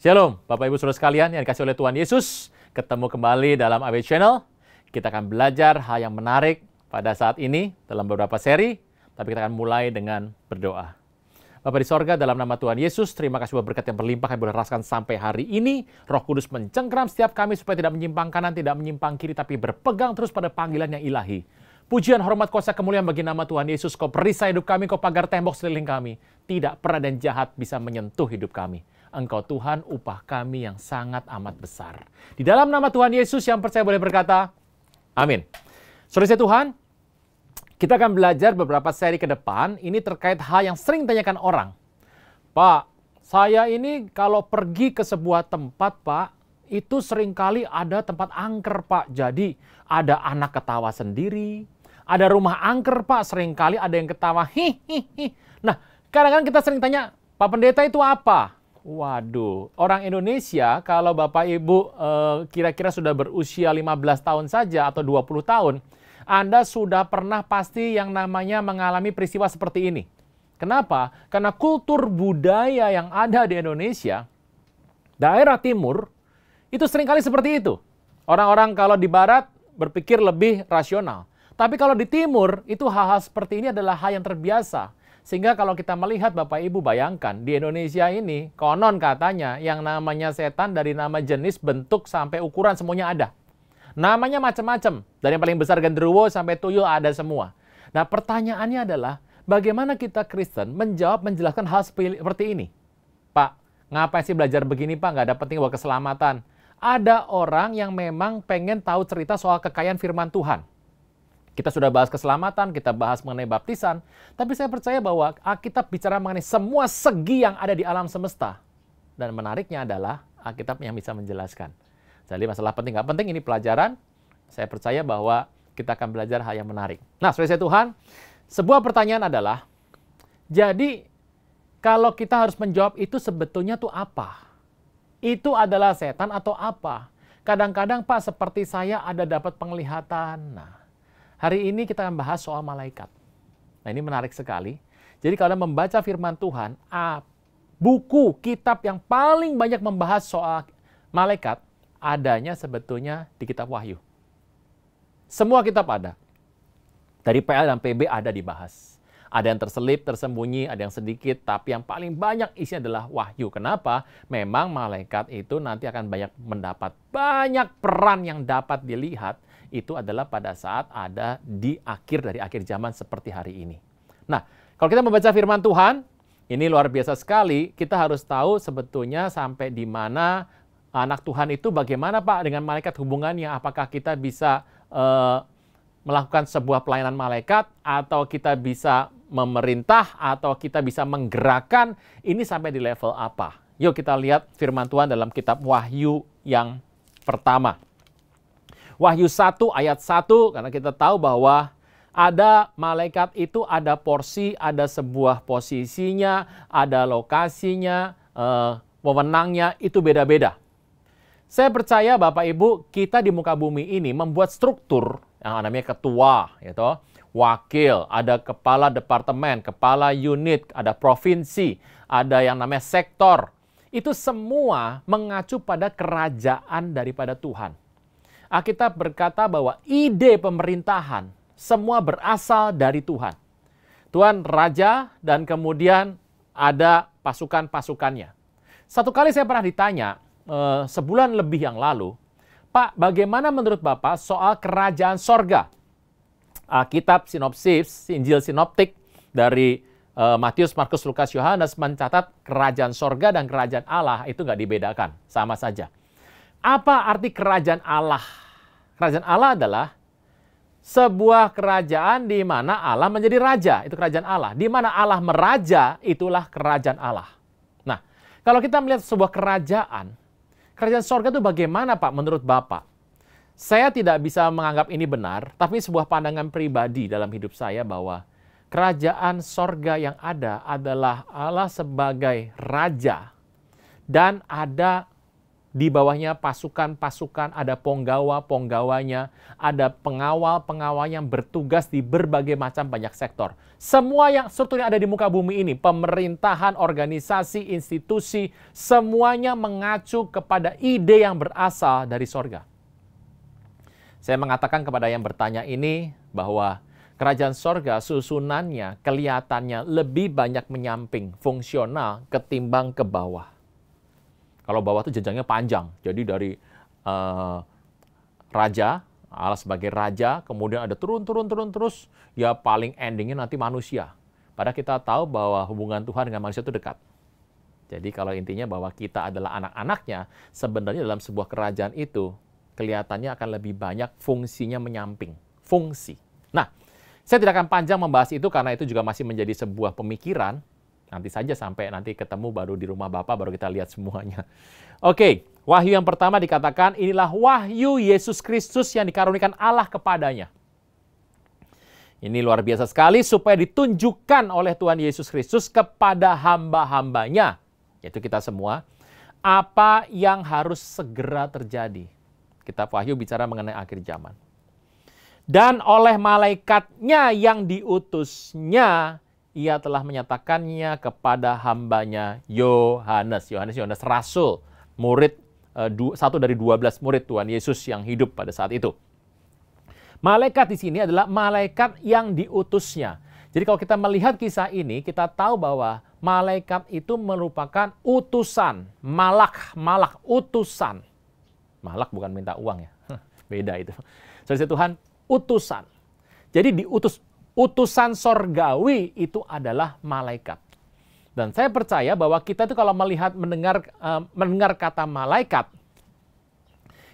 Shalom, Bapak Ibu Saudara sekalian yang dikasih oleh Tuhan Yesus. Ketemu kembali dalam AW Channel. Kita akan belajar hal yang menarik pada saat ini dalam beberapa seri. Tapi kita akan mulai dengan berdoa. Bapa di sorga, dalam nama Tuhan Yesus, terima kasih buat berkat yang berlimpah yang boleh rasakan sampai hari ini. Roh Kudus mencengkram setiap kami supaya tidak menyimpang kanan, tidak menyimpang kiri, tapi berpegang terus pada panggilan yang ilahi. Pujian, hormat, kuasa, kemuliaan bagi nama Tuhan Yesus. Kau perisai hidup kami, kau pagar tembok sekeliling kami. Tidak pernah dan jahat bisa menyentuh hidup kami. Engkau Tuhan, upah kami yang sangat amat besar. Di dalam nama Tuhan Yesus yang percaya boleh berkata, amin. Saudara Tuhan, kita akan belajar beberapa seri ke depan. Ini terkait hal yang sering ditanyakan orang. Pak, saya ini kalau pergi ke sebuah tempat, Pak, itu seringkali ada tempat angker, Pak. Jadi ada anak ketawa sendiri. Ada rumah angker, Pak. Seringkali ada yang ketawa, hihihi. Nah, kadang-kadang kita sering tanya, Pak Pendeta itu apa? Waduh, orang Indonesia kalau Bapak Ibu kira-kira sudah berusia 15 tahun saja atau 20 tahun, Anda sudah pernah pasti yang namanya mengalami peristiwa seperti ini. Kenapa? Karena kultur budaya yang ada di Indonesia, daerah timur, itu seringkali seperti itu. Orang-orang kalau di barat berpikir lebih rasional. Tapi kalau di timur, itu hal-hal seperti ini adalah hal yang terbiasa. Sehingga kalau kita melihat Bapak Ibu bayangkan, di Indonesia ini konon katanya yang namanya setan dari nama jenis, bentuk, sampai ukuran semuanya ada. Namanya macam-macam. Dari yang paling besar genderuwo sampai tuyul ada semua. Nah pertanyaannya adalah, bagaimana kita Kristen menjawab, menjelaskan hal seperti ini? Pak, ngapain sih belajar begini Pak? Nggak ada penting buat keselamatan. Ada orang yang memang pengen tahu cerita soal kekayaan firman Tuhan. Kita sudah bahas keselamatan, kita bahas mengenai baptisan. Tapi saya percaya bahwa Alkitab bicara mengenai semua segi yang ada di alam semesta. Dan menariknya adalah Alkitab yang bisa menjelaskan. Jadi masalah penting nggak penting ini pelajaran. Saya percaya bahwa kita akan belajar hal yang menarik. Nah, saudara Tuhan, sebuah pertanyaan adalah, jadi kalau kita harus menjawab itu sebetulnya tuh apa? Itu adalah setan atau apa? Kadang-kadang Pak seperti saya ada dapat penglihatan. Nah, hari ini kita akan bahas soal malaikat. Nah ini menarik sekali. Jadi kalau Anda membaca firman Tuhan, buku, kitab yang paling banyak membahas soal malaikat, adanya sebetulnya di kitab Wahyu. Semua kitab ada. Dari PL dan PB ada dibahas. Ada yang terselip, tersembunyi, ada yang sedikit, tapi yang paling banyak isinya adalah Wahyu. Kenapa? Memang malaikat itu nanti akan banyak mendapat banyak peran yang dapat dilihat. Itu adalah pada saat ada di akhir dari akhir zaman seperti hari ini. Nah, kalau kita membaca firman Tuhan, ini luar biasa sekali. Kita harus tahu sebetulnya sampai di mana anak Tuhan itu bagaimana Pak dengan malaikat hubungannya. Apakah kita bisa melakukan sebuah pelayanan malaikat, atau kita bisa memerintah, atau kita bisa menggerakkan, ini sampai di level apa? Yuk kita lihat firman Tuhan dalam kitab Wahyu yang pertama. Wahyu 1 ayat 1, karena kita tahu bahwa ada malaikat itu ada porsi, ada sebuah posisinya, ada lokasinya, wewenangnya itu beda-beda. Saya percaya Bapak Ibu, kita di muka bumi ini membuat struktur yang namanya ketua, gitu, wakil, ada kepala departemen, kepala unit, ada provinsi, ada yang namanya sektor. Itu semua mengacu pada kerajaan daripada Tuhan. Alkitab berkata bahwa ide pemerintahan semua berasal dari Tuhan. Tuhan raja dan kemudian ada pasukan-pasukannya. Satu kali saya pernah ditanya, sebulan lebih yang lalu, Pak, bagaimana menurut Bapak soal kerajaan sorga? Kitab sinopsis, Injil sinoptik dari Matius, Markus, Lukas, Yohanes mencatat kerajaan sorga dan kerajaan Allah itu nggak dibedakan, sama saja. Apa arti kerajaan Allah? Kerajaan Allah adalah sebuah kerajaan di mana Allah menjadi raja, itu kerajaan Allah. Di mana Allah meraja, itulah kerajaan Allah. Nah, kalau kita melihat sebuah kerajaan sorga itu bagaimana Pak menurut Bapak? Saya tidak bisa menganggap ini benar, tapi sebuah pandangan pribadi dalam hidup saya bahwa kerajaan sorga yang ada adalah Allah sebagai raja dan ada Di bawahnya pasukan-pasukan, ada penggawa-penggawanya, ada pengawal-pengawal yang bertugas di berbagai macam banyak sektor. Semua yang struktur yang ada di muka bumi ini, pemerintahan, organisasi, institusi, semuanya mengacu kepada ide yang berasal dari sorga. Saya mengatakan kepada yang bertanya ini bahwa kerajaan sorga susunannya, kelihatannya lebih banyak menyamping, fungsional ketimbang ke bawah. Kalau bawah itu jenjangnya panjang, jadi dari raja, Allah sebagai raja, kemudian ada turun terus, ya paling endingnya nanti manusia. Padahal kita tahu bahwa hubungan Tuhan dengan manusia itu dekat. Jadi kalau intinya bahwa kita adalah anak-anaknya, sebenarnya dalam sebuah kerajaan itu, kelihatannya akan lebih banyak fungsinya menyamping, fungsi. Nah, saya tidak akan panjang membahas itu karena itu juga masih menjadi sebuah pemikiran. Nanti saja sampai nanti ketemu baru di rumah Bapak, baru kita lihat semuanya. Oke, wahyu yang pertama dikatakan, inilah wahyu Yesus Kristus yang dikaruniakan Allah kepadanya. Ini luar biasa sekali supaya ditunjukkan oleh Tuhan Yesus Kristus kepada hamba-hambanya, yaitu kita semua, apa yang harus segera terjadi. Kitab Wahyu bicara mengenai akhir zaman. Dan oleh malaikatnya yang diutusnya, ia telah menyatakannya kepada hambanya Yohanes. Yohanes Rasul, murid, satu dari 12 murid Tuhan Yesus yang hidup pada saat itu. Malaikat di sini adalah malaikat yang diutusnya. Jadi kalau kita melihat kisah ini, kita tahu bahwa malaikat itu merupakan utusan. Malak, utusan. Malak bukan minta uang ya, beda itu. Saudara Tuhan, utusan. Jadi diutus. Utusan sorgawi itu adalah malaikat. Dan saya percaya bahwa kita itu kalau mendengar kata malaikat,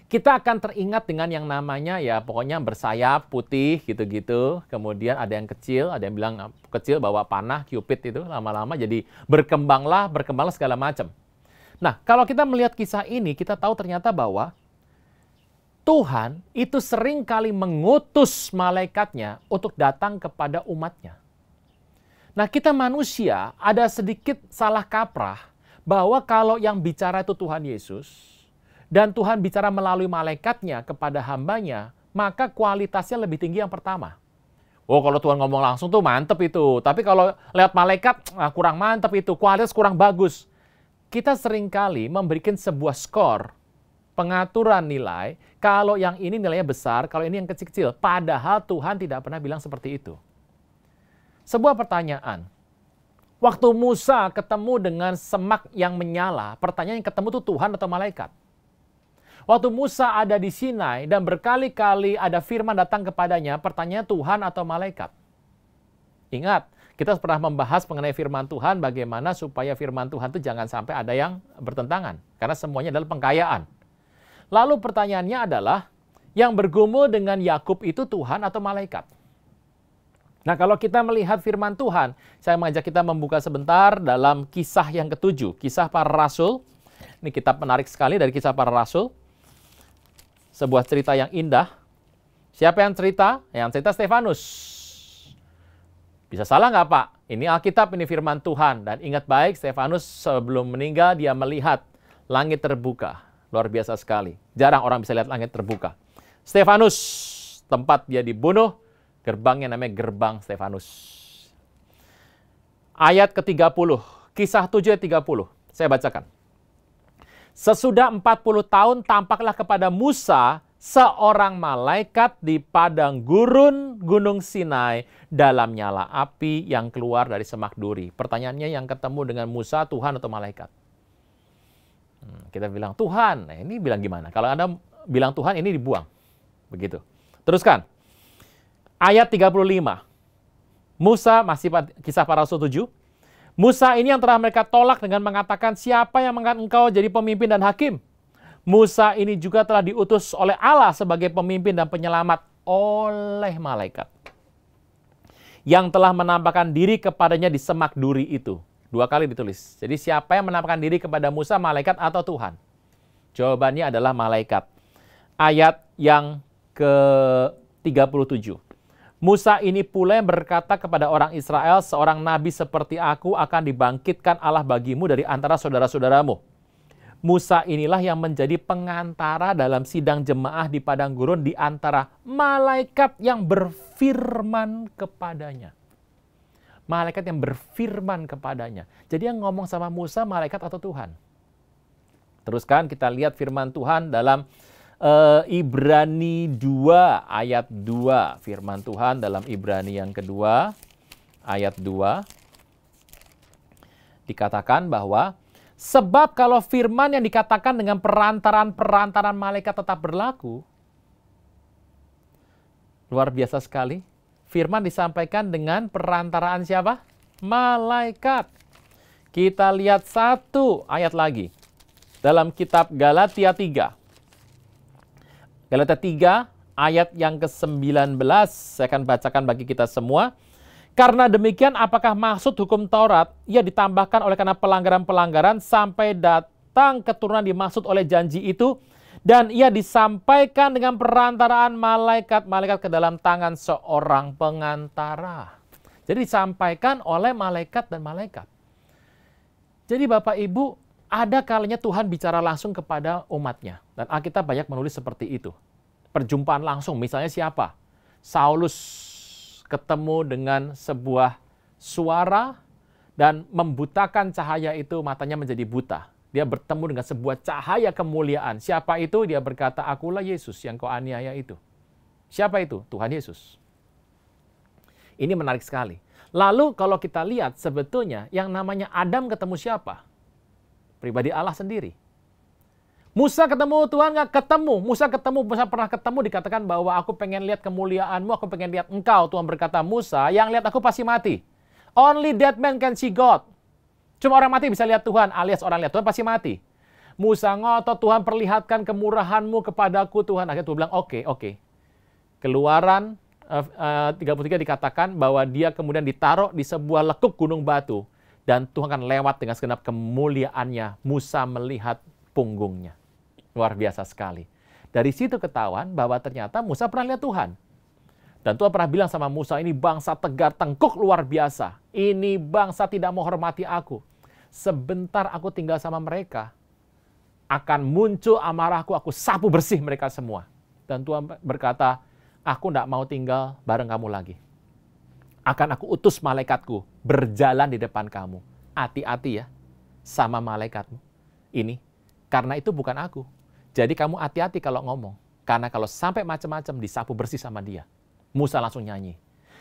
kita akan teringat dengan yang namanya ya pokoknya bersayap, putih gitu-gitu. Kemudian ada yang kecil, ada yang bilang kecil bawa panah, Cupid itu lama-lama jadi berkembanglah segala macam. Nah, kalau kita melihat kisah ini, kita tahu ternyata bahwa Tuhan itu sering kali mengutus malaikatnya untuk datang kepada umatnya. Nah, kita manusia ada sedikit salah kaprah bahwa kalau yang bicara itu Tuhan Yesus dan Tuhan bicara melalui malaikatnya kepada hambanya, maka kualitasnya lebih tinggi yang pertama. Oh, kalau Tuhan ngomong langsung tuh mantep itu. Tapi kalau lewat malaikat, kurang mantep itu. Kualitas kurang bagus. Kita sering kali memberikan sebuah skor, pengaturan nilai, kalau yang ini nilainya besar, kalau ini yang kecil-kecil. Padahal Tuhan tidak pernah bilang seperti itu. Sebuah pertanyaan. Waktu Musa ketemu dengan semak yang menyala, pertanyaan yang ketemu itu Tuhan atau malaikat? Waktu Musa ada di Sinai dan berkali-kali ada firman datang kepadanya, pertanyaan Tuhan atau malaikat? Ingat, kita pernah membahas mengenai firman Tuhan, bagaimana supaya firman Tuhan itu jangan sampai ada yang bertentangan. Karena semuanya adalah pengkayaan. Lalu pertanyaannya adalah, yang bergumul dengan Yakub itu Tuhan atau malaikat? Nah, kalau kita melihat firman Tuhan, saya mengajak kita membuka sebentar dalam Kisah yang ke-7, Kisah Para Rasul. Ini kitab menarik sekali dari Kisah Para Rasul. Sebuah cerita yang indah. Siapa yang cerita? Yang cerita Stefanus. Bisa salah nggak, Pak? Ini Alkitab, ini firman Tuhan. Dan ingat baik, Stefanus sebelum meninggal, dia melihat langit terbuka. Luar biasa sekali. Jarang orang bisa lihat langit terbuka. Stefanus, tempat dia dibunuh, gerbangnya namanya Gerbang Stefanus. Ayat ke-30, Kisah 7 ayat 30. Saya bacakan. Sesudah 40 tahun tampaklah kepada Musa seorang malaikat di padang gurun Gunung Sinai dalam nyala api yang keluar dari semak duri. Pertanyaannya, yang ketemu dengan Musa, Tuhan atau malaikat? Kita bilang Tuhan. Nah, ini bilang gimana? Kalau Anda bilang Tuhan, ini dibuang. Begitu. Teruskan. Ayat 35. Musa, masih Kisah Para Rasul 7. Musa ini yang telah mereka tolak dengan mengatakan, siapa yang mengangkat engkau jadi pemimpin dan hakim? Musa ini juga telah diutus oleh Allah sebagai pemimpin dan penyelamat oleh malaikat yang telah menampakkan diri kepadanya di semak duri itu. 2 kali ditulis. Jadi siapa yang menampakkan diri kepada Musa, malaikat atau Tuhan? Jawabannya adalah malaikat. Ayat yang ke-37. Musa ini pula yang berkata kepada orang Israel, seorang nabi seperti aku akan dibangkitkan Allah bagimu dari antara saudara-saudaramu. Musa inilah yang menjadi pengantara dalam sidang jemaah di padang gurun di antara malaikat yang berfirman kepadanya. Malaikat yang berfirman kepadanya. Jadi yang ngomong sama Musa malaikat atau Tuhan? Teruskan kita lihat firman Tuhan dalam Ibrani 2 ayat 2. Firman Tuhan dalam Ibrani yang kedua ayat 2. Dikatakan bahwa sebab kalau firman yang dikatakan dengan perantaran malaikat tetap berlaku, luar biasa sekali. Firman disampaikan dengan perantaraan siapa? Malaikat. Kita lihat satu ayat lagi. Dalam kitab Galatia 3. Galatia 3 ayat yang ke-19. Saya akan bacakan bagi kita semua. Karena demikian apakah maksud hukum Taurat ia ditambahkan oleh karena pelanggaran-pelanggaran sampai datang keturunan dimaksud oleh janji itu, dan ia disampaikan dengan perantaraan malaikat-malaikat ke dalam tangan seorang pengantara. Jadi disampaikan oleh malaikat dan malaikat. Jadi Bapak Ibu, ada kalanya Tuhan bicara langsung kepada umatnya. Dan Alkitab banyak menulis seperti itu. Perjumpaan langsung, misalnya siapa? Saulus ketemu dengan sebuah suara dan membutakan cahaya itu, matanya menjadi buta. Dia bertemu dengan sebuah cahaya kemuliaan. Siapa itu? Dia berkata, akulah Yesus yang kau aniaya itu. Siapa itu? Tuhan Yesus. Ini menarik sekali. Lalu kalau kita lihat sebetulnya yang namanya Adam ketemu siapa? Pribadi Allah sendiri. Musa ketemu Tuhan nggak ketemu. Musa pernah ketemu, dikatakan bahwa aku pengen lihat kemuliaanmu, aku pengen lihat engkau. Tuhan berkata, Musa, yang lihat aku pasti mati. Only dead man can see God. Cuma orang mati bisa lihat Tuhan, alias orang lihat Tuhan pasti mati. Musa ngotot, Tuhan perlihatkan kemurahanmu kepadaku Tuhan. Akhirnya Tuhan bilang, oke. Keluaran 33 dikatakan bahwa dia kemudian ditaruh di sebuah lekuk gunung batu. Dan Tuhan akan lewat dengan segenap kemuliaannya. Musa melihat punggungnya. Luar biasa sekali. Dari situ ketahuan bahwa ternyata Musa pernah lihat Tuhan. Dan Tuhan pernah bilang sama Musa, ini bangsa tegar tengkuk luar biasa. Ini bangsa tidak menghormati aku. Sebentar aku tinggal sama mereka, akan muncul amarahku, aku sapu bersih mereka semua. Dan Tuhan berkata, aku tidak mau tinggal bareng kamu lagi. Akan aku utus malaikatku berjalan di depan kamu. Hati-hati ya sama malaikatmu ini. Karena itu bukan aku. Jadi kamu hati-hati kalau ngomong. Karena kalau sampai macam-macam disapu bersih sama dia. Musa langsung nyanyi.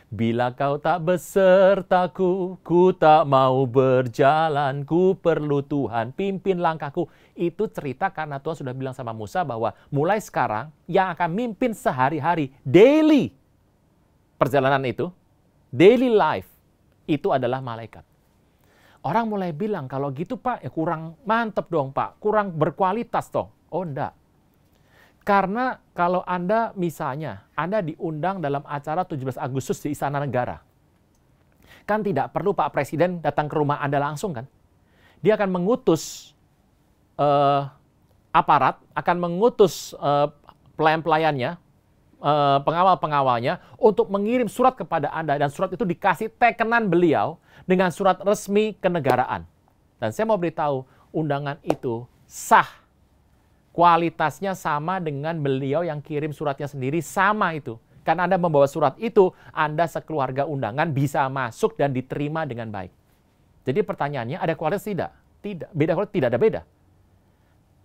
Bila kau tak besertaku, ku tak mau berjalan, ku perlu Tuhan pimpin langkahku. Itu cerita karena Tuhan sudah bilang sama Musa bahwa mulai sekarang yang akan mimpin sehari-hari, daily perjalanan itu, daily life, itu adalah malaikat. Orang mulai bilang, kalau gitu Pak, ya kurang mantep dong Pak, kurang berkualitas dong. Oh enggak. Karena kalau Anda misalnya, Anda diundang dalam acara 17 Agustus di Istana Negara. Kan tidak perlu Pak Presiden datang ke rumah Anda langsung kan. Dia akan mengutus aparat, akan mengutus pelayan-pelayannya, pengawal-pengawalnya untuk mengirim surat kepada Anda. Dan surat itu dikasih tekenan beliau dengan surat resmi kenegaraan. Dan saya mau beritahu, undangan itu sah. Kualitasnya sama dengan beliau yang kirim suratnya sendiri, sama itu. Karena Anda membawa surat itu, Anda sekeluarga undangan bisa masuk dan diterima dengan baik. Jadi pertanyaannya, ada kualitas tidak? Tidak. Beda kualitas, tidak ada beda.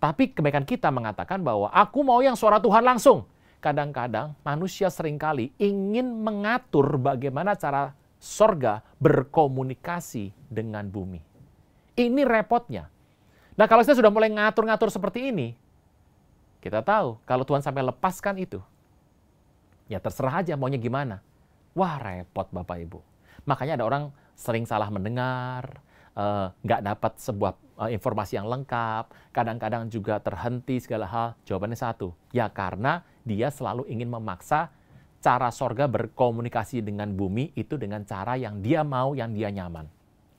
Tapi kebaikan kita mengatakan bahwa aku mau yang suara Tuhan langsung. Kadang-kadang manusia seringkali ingin mengatur bagaimana cara sorga berkomunikasi dengan bumi. Ini repotnya. Nah kalau saya sudah mulai ngatur-ngatur seperti ini, kita tahu kalau Tuhan sampai lepaskan itu, ya terserah aja maunya gimana. Wah repot Bapak Ibu. Makanya ada orang sering salah mendengar, nggak dapat sebuah informasi yang lengkap, kadang-kadang juga terhenti segala hal. Jawabannya satu, ya karena dia selalu ingin memaksa cara sorga berkomunikasi dengan bumi itu dengan cara yang dia mau, yang dia nyaman.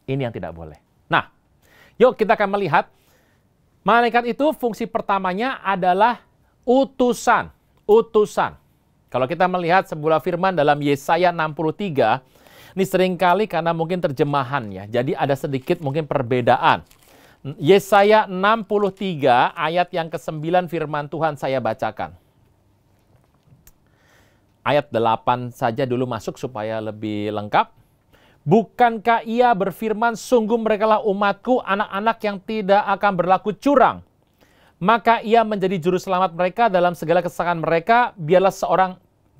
Ini yang tidak boleh. Nah, yuk kita akan melihat malaikat itu fungsi pertamanya adalah utusan. Utusan. Kalau kita melihat sebuah firman dalam Yesaya 63, ini seringkali karena mungkin terjemahan ya, jadi ada sedikit mungkin perbedaan. Yesaya 63 ayat yang ke-9 firman Tuhan saya bacakan. Ayat 8 saja dulu masuk supaya lebih lengkap. Bukankah ia berfirman, sungguh merekalah umatku, anak-anak yang tidak akan berlaku curang. Maka ia menjadi juru selamat mereka dalam segala kesesakan mereka, biarlah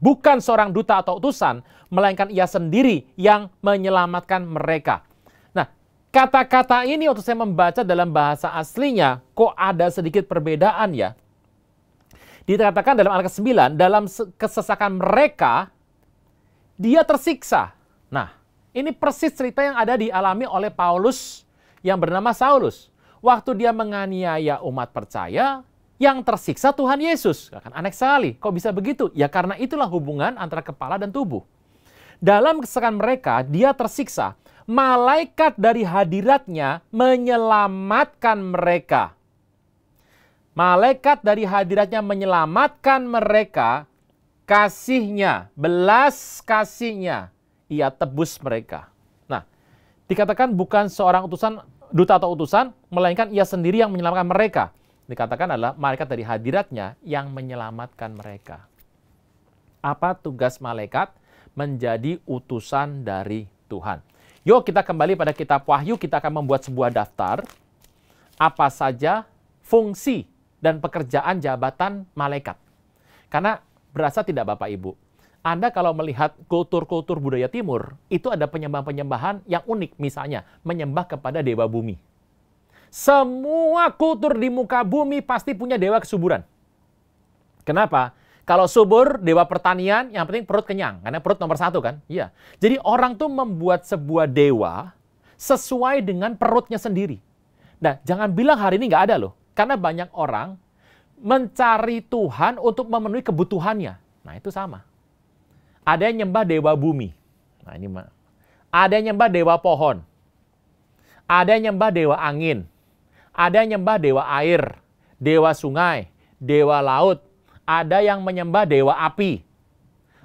bukan seorang duta atau utusan, melainkan ia sendiri yang menyelamatkan mereka. Nah, kata-kata ini waktu saya membaca dalam bahasa aslinya, kok ada sedikit perbedaan ya. Dikatakan dalam ayat ke-9, dalam kesesakan mereka, dia tersiksa. Nah, ini persis cerita yang ada dialami oleh Paulus yang bernama Saulus. Waktu dia menganiaya umat percaya, yang tersiksa Tuhan Yesus. Kan aneh sekali, kok bisa begitu? Ya karena itulah hubungan antara kepala dan tubuh. Dalam kesesakan mereka, dia tersiksa. Malaikat dari hadiratnya menyelamatkan mereka. Malaikat dari hadiratnya menyelamatkan mereka, kasihnya, belas kasihnya, ia tebus mereka. Nah, dikatakan bukan seorang utusan, duta atau utusan, melainkan ia sendiri yang menyelamatkan mereka. Dikatakan adalah malaikat dari hadiratnya yang menyelamatkan mereka. Apa tugas malaikat? Menjadi utusan dari Tuhan. Yuk kita kembali pada kitab Wahyu, kita akan membuat sebuah daftar. Apa saja fungsi dan pekerjaan jabatan malaikat. Karena berasa tidak Bapak Ibu, Anda kalau melihat kultur-kultur budaya timur, itu ada penyembahan-penyembahan yang unik. Misalnya, menyembah kepada dewa bumi. Semua kultur di muka bumi pasti punya dewa kesuburan. Kenapa? Kalau subur, dewa pertanian, yang penting perut kenyang. Karena perut nomor 1 kan? Iya. Jadi orang tuh membuat sebuah dewa sesuai dengan perutnya sendiri. Nah, jangan bilang hari ini nggak ada loh. Karena banyak orang mencari Tuhan untuk memenuhi kebutuhannya. Nah, itu sama. Ada yang nyembah dewa bumi. Nah, ini mah. Ada yang nyembah dewa pohon. Ada yang nyembah dewa angin. Ada yang nyembah dewa air, dewa sungai, dewa laut. Ada yang menyembah dewa api.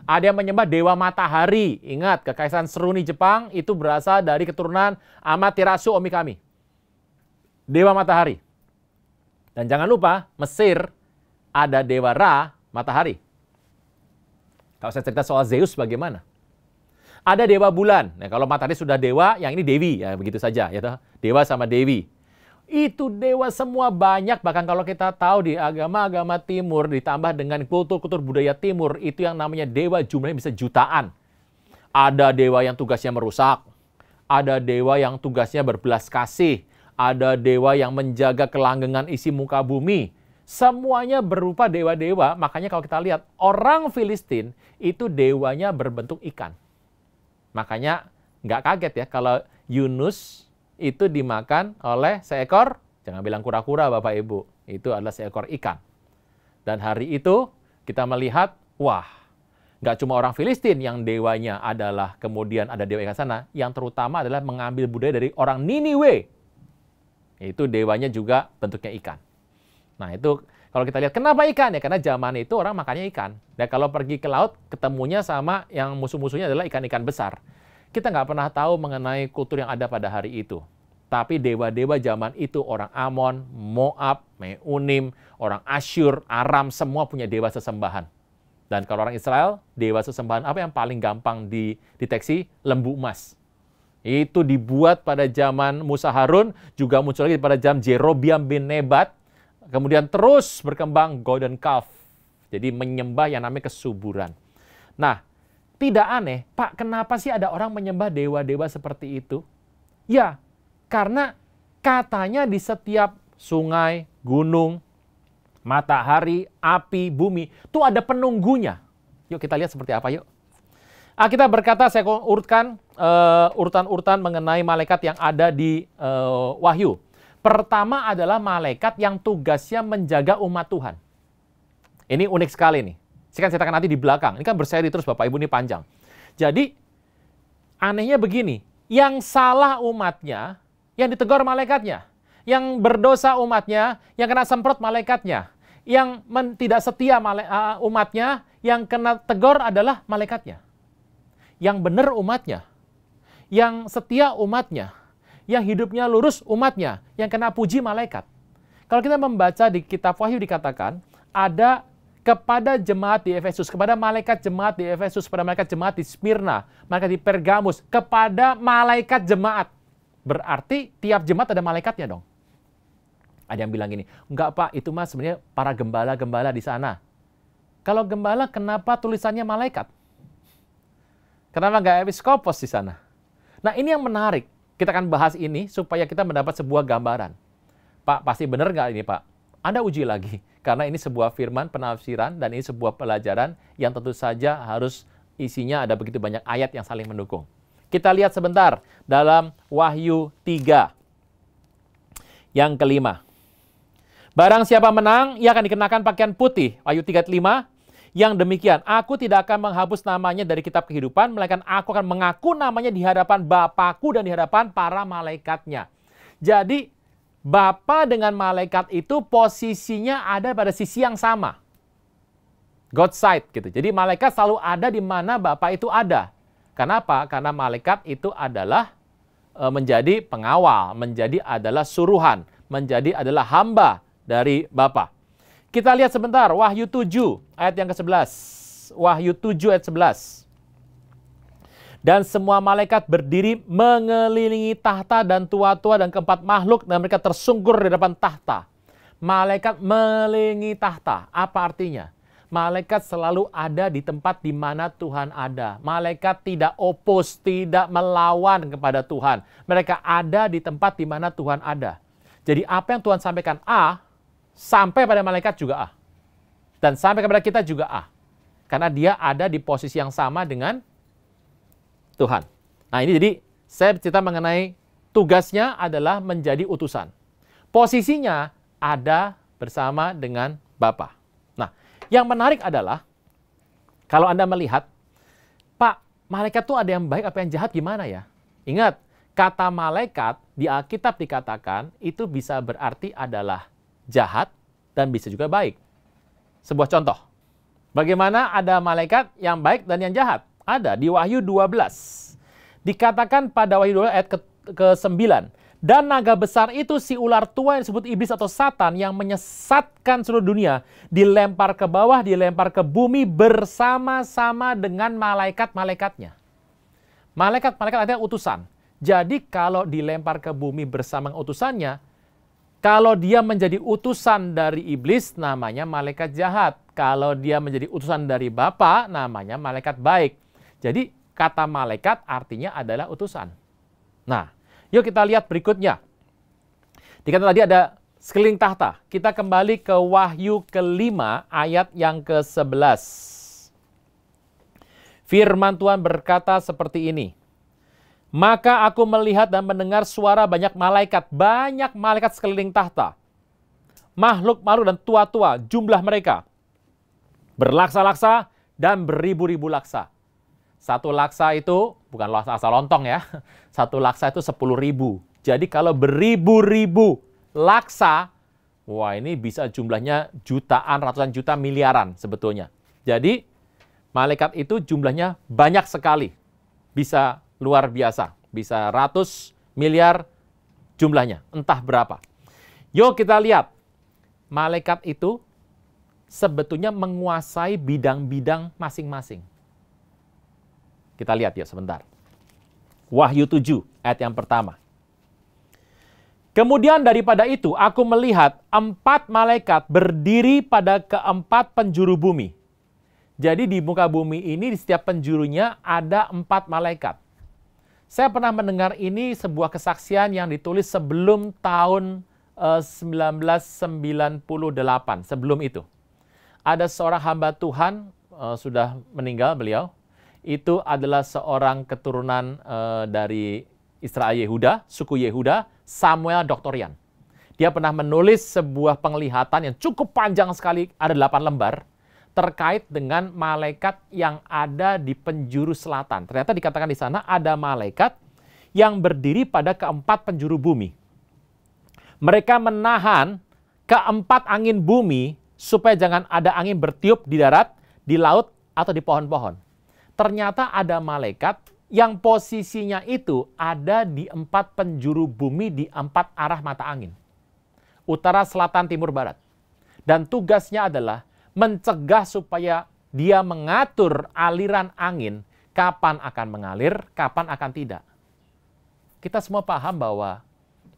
Ada yang menyembah dewa matahari. Ingat, Kekaisaran Seruni Jepang itu berasal dari keturunan Amaterasu Omikami. Dewa matahari. Dan jangan lupa, Mesir ada dewa Ra, matahari. Kalau saya cerita soal Zeus bagaimana? Ada dewa bulan. Nah, kalau matahari sudah dewa, yang ini dewi. Ya, begitu saja. Ya, dewa sama dewi. Itu dewa semua banyak. Bahkan kalau kita tahu di agama-agama timur, ditambah dengan kultur-kultur budaya timur, itu yang namanya dewa jumlahnya bisa jutaan. Ada dewa yang tugasnya merusak. Ada dewa yang tugasnya berbelas kasih. Ada dewa yang menjaga kelanggengan isi muka bumi. Semuanya berupa dewa-dewa. Makanya kalau kita lihat, orang Filistin itu dewanya berbentuk ikan. Makanya nggak kaget ya kalau Yunus itu dimakan oleh seekor, jangan bilang kura-kura Bapak Ibu, itu adalah seekor ikan. Dan hari itu kita melihat, wah, nggak cuma orang Filistin yang dewanya adalah kemudian ada dewa ikan sana, yang terutama adalah mengambil budaya dari orang Niniwe. Itu dewanya juga bentuknya ikan. Nah itu kalau kita lihat kenapa ikan ya? Karena zaman itu orang makannya ikan. Dan kalau pergi ke laut ketemunya sama yang musuh-musuhnya adalah ikan-ikan besar. Kita nggak pernah tahu mengenai kultur yang ada pada hari itu. Tapi dewa-dewa zaman itu orang Amon, Moab, Meunim, orang Asyur, Aram semua punya dewa sesembahan. Dan kalau orang Israel, dewa sesembahan apa yang paling gampang dideteksi? Lembu emas. Itu dibuat pada zaman Musa Harun, juga muncul lagi pada zaman Jerobiam bin Nebat. Kemudian terus berkembang golden calf. Jadi menyembah yang namanya kesuburan. Nah, tidak aneh, Pak, kenapa sih ada orang menyembah dewa-dewa seperti itu? Ya, karena katanya di setiap sungai, gunung, matahari, api, bumi, itu ada penunggunya. Yuk kita lihat seperti apa yuk. Kita berkata, saya urutkan urutan-urutan mengenai malaikat yang ada di Wahyu. Pertama adalah malaikat yang tugasnya menjaga umat Tuhan. Ini unik sekali nih. Saya akan ceritakan nanti di belakang. Ini kan berseri terus Bapak Ibu, ini panjang. Jadi, anehnya begini. Yang salah umatnya, yang ditegur malaikatnya. Yang berdosa umatnya, yang kena semprot malaikatnya. Yang tidak setia umatnya, yang kena tegur adalah malaikatnya. Yang benar umatnya, yang setia umatnya, yang hidupnya lurus umatnya, yang kena puji malaikat. Kalau kita membaca di kitab Wahyu dikatakan, ada kepada jemaat di Efesus, kepada malaikat jemaat di Efesus, kepada malaikat jemaat di Smyrna, malaikat di Pergamus, kepada malaikat jemaat. Berarti tiap jemaat ada malaikatnya dong. Ada yang bilang gini, enggak Pak, itu mah sebenarnya para gembala-gembala di sana. Kalau gembala, kenapa tulisannya malaikat? Kenapa nggak episkopos di sana? Nah, ini yang menarik. Kita akan bahas ini supaya kita mendapat sebuah gambaran. Pak, pasti benar nggak ini Pak? Anda uji lagi. Karena ini sebuah firman penafsiran dan ini sebuah pelajaran yang tentu saja harus isinya ada begitu banyak ayat yang saling mendukung. Kita lihat sebentar dalam Wahyu 3. Yang kelima. Barang siapa menang, ia akan dikenakan pakaian putih. Wahyu 3:5. Yang demikian, aku tidak akan menghapus namanya dari kitab kehidupan, melainkan aku akan mengaku namanya di hadapan Bapakku dan di hadapan para malaikatnya. Jadi, Bapa dengan malaikat itu posisinya ada pada sisi yang sama. God side gitu. Jadi malaikat selalu ada di mana Bapa itu ada. Kenapa? Karena malaikat itu adalah menjadi pengawal, menjadi adalah suruhan, menjadi adalah hamba dari Bapa. Kita lihat sebentar, Wahyu 7 ayat yang ke-11. Wahyu 7 ayat 11. Dan semua malaikat berdiri mengelilingi tahta dan tua-tua dan keempat makhluk, dan mereka tersungkur di depan tahta. Malaikat mengelilingi tahta. Apa artinya? Malaikat selalu ada di tempat di mana Tuhan ada. Malaikat tidak opos, tidak melawan kepada Tuhan. Mereka ada di tempat di mana Tuhan ada. Jadi apa yang Tuhan sampaikan A, sampai pada malaikat juga A. Dan sampai kepada kita juga A. Karena dia ada di posisi yang sama dengan Tuhan. Nah ini jadi saya cerita mengenai tugasnya adalah menjadi utusan. Posisinya ada bersama dengan Bapa. Nah yang menarik adalah kalau Anda melihat, Pak, malaikat tuh ada yang baik apa yang jahat gimana ya? Ingat, kata malaikat di Alkitab dikatakan itu bisa berarti adalah jahat dan bisa juga baik. Sebuah contoh. Bagaimana ada malaikat yang baik dan yang jahat? Ada di Wahyu 12. Dikatakan pada Wahyu 12 ayat ke-9. Dan naga besar itu si ular tua yang disebut iblis atau Satan yang menyesatkan seluruh dunia dilempar ke bawah, dilempar ke bumi bersama-sama dengan malaikat-malaikatnya. Malaikat-malaikat artinya utusan. Jadi kalau dilempar ke bumi bersama utusannya, kalau dia menjadi utusan dari iblis, namanya malaikat jahat. Kalau dia menjadi utusan dari Bapa, namanya malaikat baik. Jadi, kata malaikat artinya adalah utusan. Nah, yuk kita lihat berikutnya. Dikatakan tadi ada sekeliling tahta. Kita kembali ke Wahyu ke-5 ayat yang ke-11. Firman Tuhan berkata seperti ini. Maka aku melihat dan mendengar suara banyak malaikat sekeliling tahta. Makhluk-makhluk dan tua-tua, jumlah mereka berlaksa-laksa dan beribu-ribu laksa. Satu laksa itu, bukan laksa lontong ya, satu laksa itu 10.000. Jadi kalau beribu-ribu laksa, wah ini bisa jumlahnya jutaan, ratusan juta, miliaran sebetulnya. Jadi malaikat itu jumlahnya banyak sekali. Bisa luar biasa, bisa ratus miliar jumlahnya, entah berapa. Yuk kita lihat, malaikat itu sebetulnya menguasai bidang-bidang masing-masing. Kita lihat ya sebentar. Wahyu 7 ayat yang pertama. Kemudian daripada itu aku melihat 4 malaikat berdiri pada keempat penjuru bumi. Jadi di muka bumi ini di setiap penjurunya ada 4 malaikat. Saya pernah mendengar ini sebuah kesaksian yang ditulis sebelum tahun 1998, sebelum itu. Ada seorang hamba Tuhan, sudah meninggal beliau, itu adalah seorang keturunan dari Israel Yehuda, suku Yehuda, Samuel Doktorian. Dia pernah menulis sebuah penglihatan yang cukup panjang sekali, ada 8 lembar, terkait dengan malaikat yang ada di penjuru selatan. Ternyata dikatakan di sana ada malaikat yang berdiri pada keempat penjuru bumi. Mereka menahan keempat angin bumi supaya jangan ada angin bertiup di darat, di laut, atau di pohon-pohon. Ternyata ada malaikat yang posisinya itu ada di 4 penjuru bumi di 4 arah mata angin. Utara, selatan, timur, barat. Dan tugasnya adalah mencegah supaya dia mengatur aliran angin, kapan akan mengalir, kapan akan tidak. Kita semua paham bahwa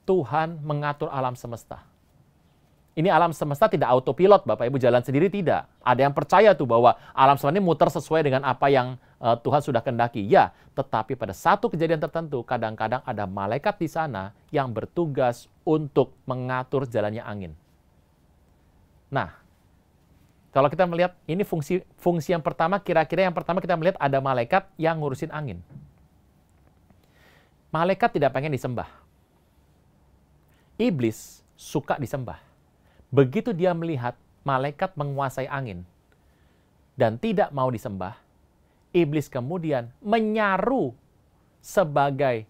Tuhan mengatur alam semesta. Ini alam semesta tidak autopilot, Bapak Ibu jalan sendiri, tidak. Ada yang percaya tuh bahwa alam semesta ini muter sesuai dengan apa yang Tuhan sudah kehendaki. Ya, tetapi pada satu kejadian tertentu, kadang-kadang ada malaikat di sana yang bertugas untuk mengatur jalannya angin. Nah, kalau kita melihat ini fungsi yang pertama, kira-kira yang pertama kita melihat ada malaikat yang ngurusin angin. Malaikat tidak pengen disembah. Iblis suka disembah. Begitu dia melihat malaikat menguasai angin dan tidak mau disembah, iblis kemudian menyaru sebagai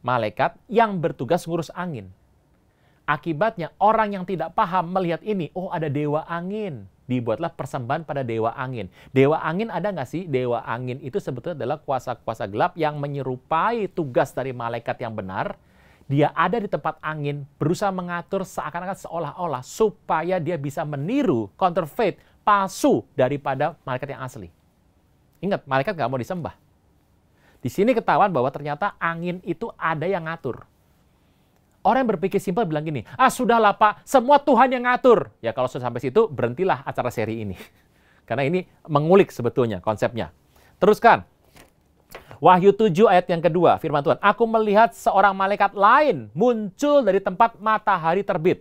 malaikat yang bertugas ngurus angin. Akibatnya orang yang tidak paham melihat ini, oh ada dewa angin. Dibuatlah persembahan pada dewa angin. Dewa angin ada nggak sih? Dewa angin itu sebetulnya adalah kuasa-kuasa gelap yang menyerupai tugas dari malaikat yang benar. Dia ada di tempat angin, berusaha mengatur seakan-akan seolah-olah supaya dia bisa meniru, counterfeit, palsu daripada malaikat yang asli. Ingat, malaikat nggak mau disembah. Di sini ketahuan bahwa ternyata angin itu ada yang ngatur. Orang yang berpikir simpel bilang gini, sudahlah Pak, semua Tuhan yang ngatur. Ya kalau sudah sampai situ, berhentilah acara seri ini. Karena ini mengulik sebetulnya konsepnya. Teruskan. Wahyu 7 ayat yang kedua, firman Tuhan. Aku melihat seorang malaikat lain muncul dari tempat matahari terbit.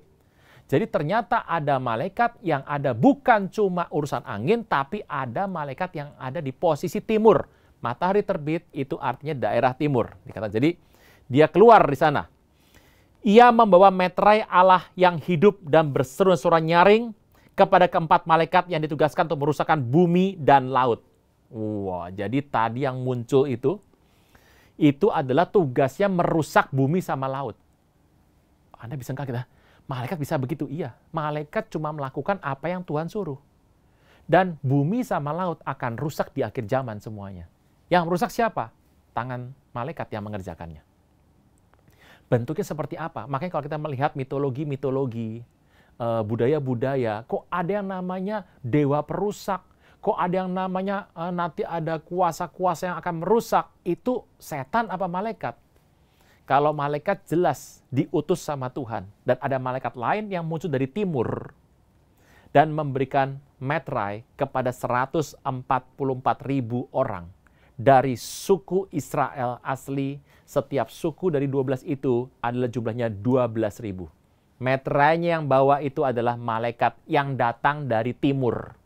Jadi ternyata ada malaikat yang ada bukan cuma urusan angin, tapi ada malaikat yang ada di posisi timur. Matahari terbit itu artinya daerah timur. Jadi dia keluar di sana. Ia membawa meterai Allah yang hidup dan berseru-seru nyaring kepada keempat malaikat yang ditugaskan untuk merusakkan bumi dan laut. Wah, jadi tadi yang muncul itu adalah tugasnya merusak bumi sama laut. Anda bisa nggak kita? Malaikat bisa begitu? Iya, malaikat cuma melakukan apa yang Tuhan suruh. Dan bumi sama laut akan rusak di akhir zaman semuanya. Yang merusak siapa? Tangan malaikat yang mengerjakannya. Bentuknya seperti apa? Makanya kalau kita melihat mitologi-mitologi, budaya-budaya, kok ada yang namanya dewa perusak, kok ada yang namanya nanti ada kuasa-kuasa yang akan merusak, itu setan apa malaikat? Kalau malaikat jelas diutus sama Tuhan, dan ada malaikat lain yang muncul dari timur, dan memberikan meterai kepada 144.000 orang dari suku Israel asli. Setiap suku dari 12 itu adalah jumlahnya 12.000. Meterainya yang bawa itu adalah malaikat yang datang dari timur.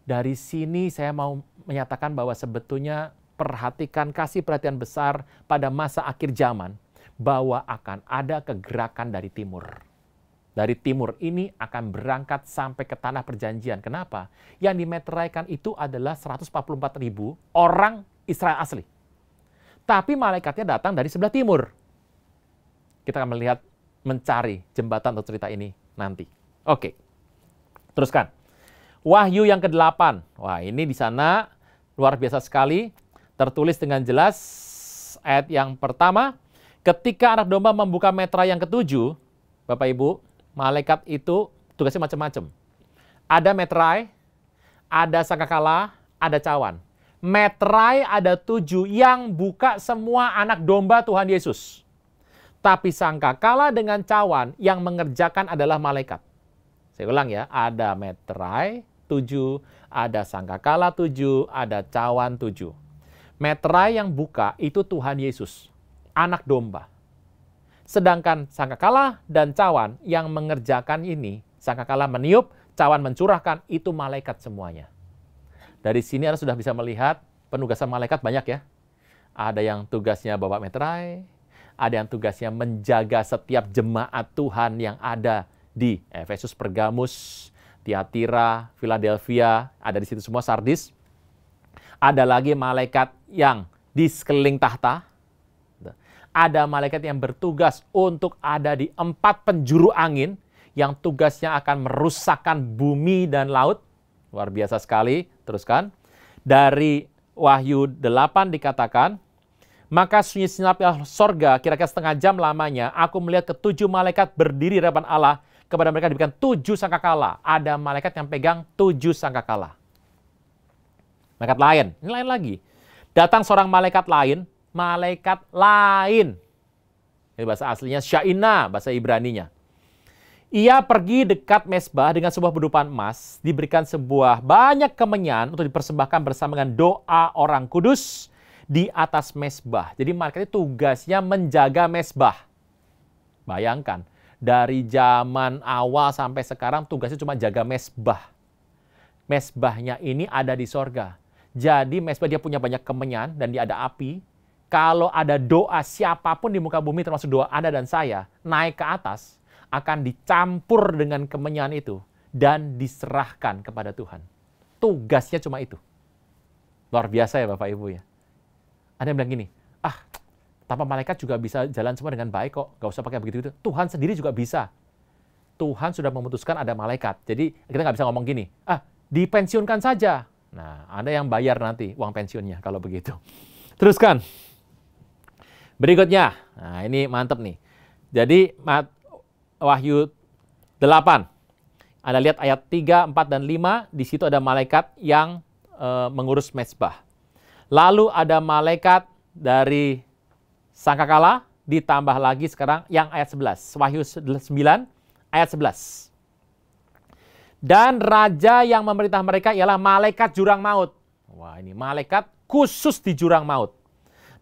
Dari sini saya mau menyatakan bahwa sebetulnya kasih perhatian besar pada masa akhir zaman bahwa akan ada kegerakan dari timur. Dari timur ini akan berangkat sampai ke tanah perjanjian. Kenapa? Yang dimeteraikan itu adalah 144.000 orang Israel asli. Tapi malaikatnya datang dari sebelah timur. Kita akan mencari jembatan untuk cerita ini nanti. Oke, teruskan. Wahyu yang ke-8. Wah, ini di sana luar biasa sekali. Tertulis dengan jelas ayat yang pertama. Ketika anak domba membuka meterai yang ke-7, Bapak Ibu, malaikat itu tugasnya macam-macam. Ada meterai, ada sangkakala, ada cawan. Meterai ada 7 yang buka semua anak domba Tuhan Yesus. Tapi sangkakala dengan cawan yang mengerjakan adalah malaikat. Saya ulang ya, ada meterai 7, ada sangkakala 7, ada cawan 7. Meterai yang buka itu Tuhan Yesus, anak domba. Sedangkan sangkakala dan cawan yang mengerjakan ini, sangkakala meniup, cawan mencurahkan, itu malaikat semuanya. Dari sini Anda sudah bisa melihat penugasan malaikat banyak ya. Ada yang tugasnya bawa meterai, ada yang tugasnya menjaga setiap jemaat Tuhan yang ada di Efesus, Pergamus, Tiatira, Philadelphia, ada di situ semua, Sardis. Ada lagi malaikat yang di sekeliling tahta. Ada malaikat yang bertugas untuk ada di 4 penjuru angin yang tugasnya akan merusakkan bumi dan laut. Luar biasa sekali. Teruskan. Dari Wahyu 8 dikatakan, maka sunyi senyapnya sorga, kira-kira setengah jam lamanya, aku melihat ketujuh malaikat berdiri di hadapan Allah, kepada mereka diberikan 7 sangkakala. Ada malaikat yang pegang 7 sangkakala. Malaikat lain, ini lain lagi. Datang seorang malaikat lain. Ini bahasa aslinya Syaina, bahasa Ibraninya. Ia pergi dekat mezbah dengan sebuah bedupan emas, diberikan sebuah banyak kemenyan untuk dipersembahkan bersama dengan doa orang kudus di atas mezbah. Jadi malaikat itu tugasnya menjaga mezbah. Bayangkan, dari zaman awal sampai sekarang tugasnya cuma jaga mezbah. Mezbahnya ini ada di sorga. Jadi mezbah dia punya banyak kemenyan dan dia ada api. Kalau ada doa siapapun di muka bumi termasuk doa Anda dan saya naik ke atas, akan dicampur dengan kemenyan itu dan diserahkan kepada Tuhan. Tugasnya cuma itu. Luar biasa ya Bapak Ibu ya. Ada yang bilang gini, tanpa malaikat juga bisa jalan semua dengan baik kok. Gak usah pakai begitu-gitu. Tuhan sendiri juga bisa. Tuhan sudah memutuskan ada malaikat. Jadi kita nggak bisa ngomong gini, dipensiunkan saja. Nah, ada yang bayar nanti uang pensiunnya kalau begitu. Teruskan. Berikutnya, nah ini mantep nih. Jadi Wahyu 8. Anda lihat ayat 3, 4, dan 5. Di situ ada malaikat yang mengurus mezbah. Lalu ada malaikat dari sangkakala, ditambah lagi sekarang yang ayat 11. Wahyu 9, ayat 11. Dan raja yang memerintah mereka ialah malaikat jurang maut. Wah, ini malaikat khusus di jurang maut.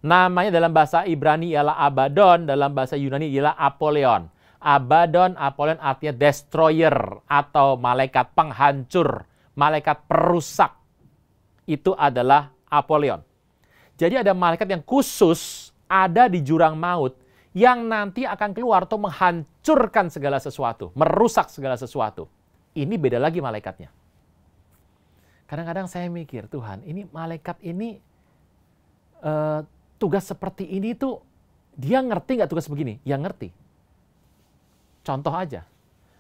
Namanya dalam bahasa Ibrani ialah Abaddon, dalam bahasa Yunani ialah Apollyon. Abaddon, Apollyon artinya destroyer atau malaikat penghancur, malaikat perusak. Itu adalah Apollyon. Jadi ada malaikat yang khusus ada di jurang maut yang nanti akan keluar untuk menghancurkan segala sesuatu, merusak segala sesuatu. Ini beda lagi malaikatnya. Kadang-kadang saya mikir, Tuhan, ini malaikat ini tugas seperti ini tuh dia ngerti nggak tugas begini? Ya ngerti. Contoh aja,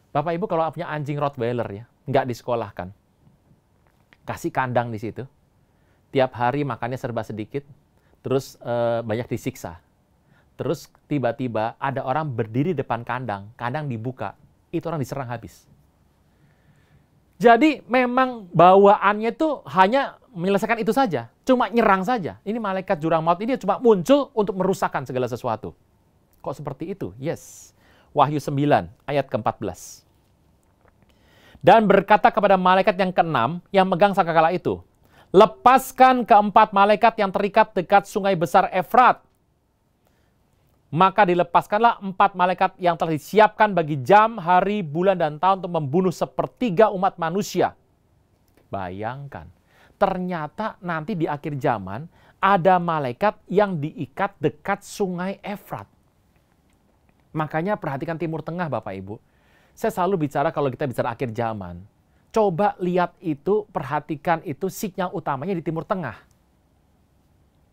Bapak Ibu kalau punya anjing Rottweiler ya, nggak disekolahkan, kasih kandang di situ, tiap hari makannya serba sedikit, terus banyak disiksa, terus tiba-tiba ada orang berdiri depan kandang, kandang dibuka, itu orang diserang habis. Jadi memang bawaannya tuh hanya menyelesaikan itu saja, cuma nyerang saja. Ini malaikat jurang maut ini cuma muncul untuk merusakkan segala sesuatu. Kok seperti itu? Yes. Wahyu 9 ayat ke-14. Dan berkata kepada malaikat yang ke-6 yang megang sangkakala itu, lepaskan keempat malaikat yang terikat dekat sungai besar Efrat. Maka dilepaskanlah 4 malaikat yang telah disiapkan bagi jam, hari, bulan, dan tahun untuk membunuh 1/3 umat manusia. Bayangkan, ternyata nanti di akhir zaman ada malaikat yang diikat dekat sungai Efrat. Makanya perhatikan Timur Tengah Bapak Ibu. Saya selalu bicara kalau kita bicara akhir zaman. Coba lihat itu, perhatikan itu sinyal utamanya di Timur Tengah.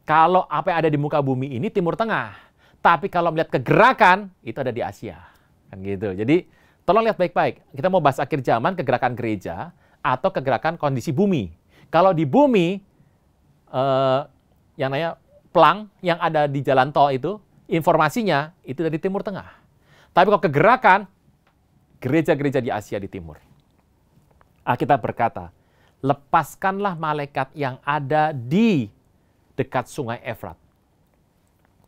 Kalau apa yang ada di muka bumi ini Timur Tengah. Tapi kalau melihat kegerakan, itu ada di Asia. Kan gitu. Jadi tolong lihat baik-baik. Kita mau bahas akhir zaman, kegerakan gereja, atau kegerakan kondisi bumi. Kalau di bumi, yang namanya pelang yang ada di jalan tol itu, informasinya itu dari Timur Tengah. Tapi kalau kegerakan, gereja-gereja di Asia di Timur. Alkitab berkata, lepaskanlah malaikat yang ada di dekat sungai Efrat.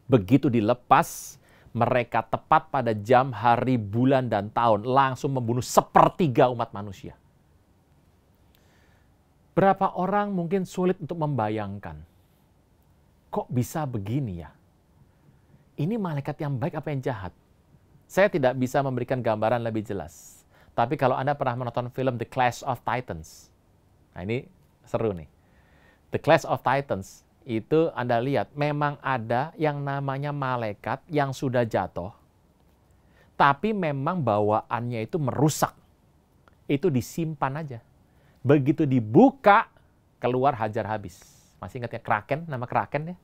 Begitu dilepas, mereka tepat pada jam, hari, bulan, dan tahun. Langsung membunuh 1/3 umat manusia. Berapa orang mungkin sulit untuk membayangkan. Kok bisa begini ya? Ini malaikat yang baik apa yang jahat? Saya tidak bisa memberikan gambaran lebih jelas. Tapi kalau Anda pernah menonton film The Clash of Titans, nah ini seru nih. The Clash of Titans, itu Anda lihat memang ada yang namanya malaikat yang sudah jatuh, tapi memang bawaannya itu merusak. Itu disimpan aja. Begitu dibuka, keluar hajar habis. Masih ingat ya Kraken, nama Kraken ya?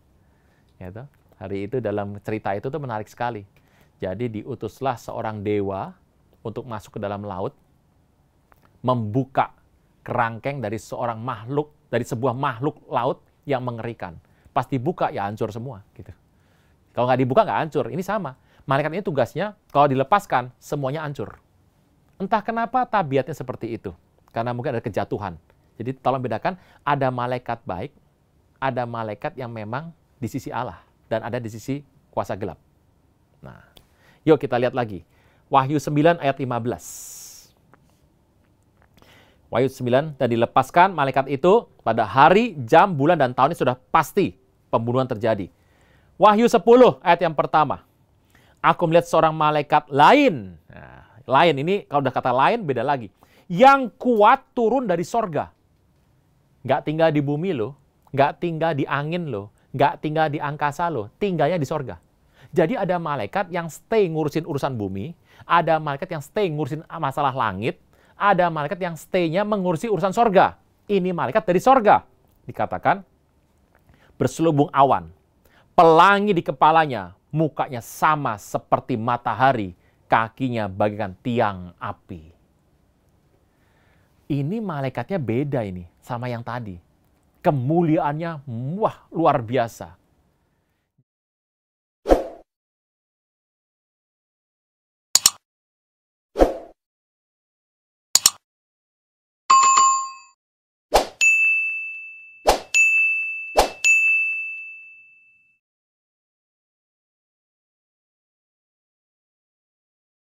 Gitu. Hari itu dalam cerita itu tuh menarik sekali. Jadi diutuslah seorang dewa untuk masuk ke dalam laut, membuka kerangkeng dari seorang makhluk, dari sebuah makhluk laut yang mengerikan. Pas dibuka ya hancur semua gitu. Kalau nggak dibuka nggak hancur. Ini sama. Malaikat ini tugasnya kalau dilepaskan semuanya hancur. Entah kenapa tabiatnya seperti itu. Karena mungkin ada kejatuhan. Jadi tolong bedakan, ada malaikat baik, ada malaikat yang memang di sisi Allah dan ada di sisi kuasa gelap. Nah, yuk kita lihat lagi. Wahyu 9 ayat 15. Wahyu 9, dan dilepaskan malaikat itu pada hari, jam, bulan, dan tahun ini sudah pasti pembunuhan terjadi. Wahyu 10 ayat yang pertama. Aku melihat seorang malaikat lain. Nah, lain ini kalau udah kata lain beda lagi. Yang kuat turun dari sorga. Nggak tinggal di bumi loh. Nggak tinggal di angin loh. Nggak tinggal di angkasa loh. Tinggalnya di sorga. Jadi ada malaikat yang stay ngurusin urusan bumi. Ada malaikat yang stay ngurusin masalah langit. Ada malaikat yang stay-nya mengurusi urusan sorga. Ini malaikat dari sorga. Dikatakan berselubung awan. Pelangi di kepalanya. Mukanya sama seperti matahari. Kakinya bagaikan tiang api. Ini malaikatnya beda ini sama yang tadi. Kemuliaannya wah luar biasa.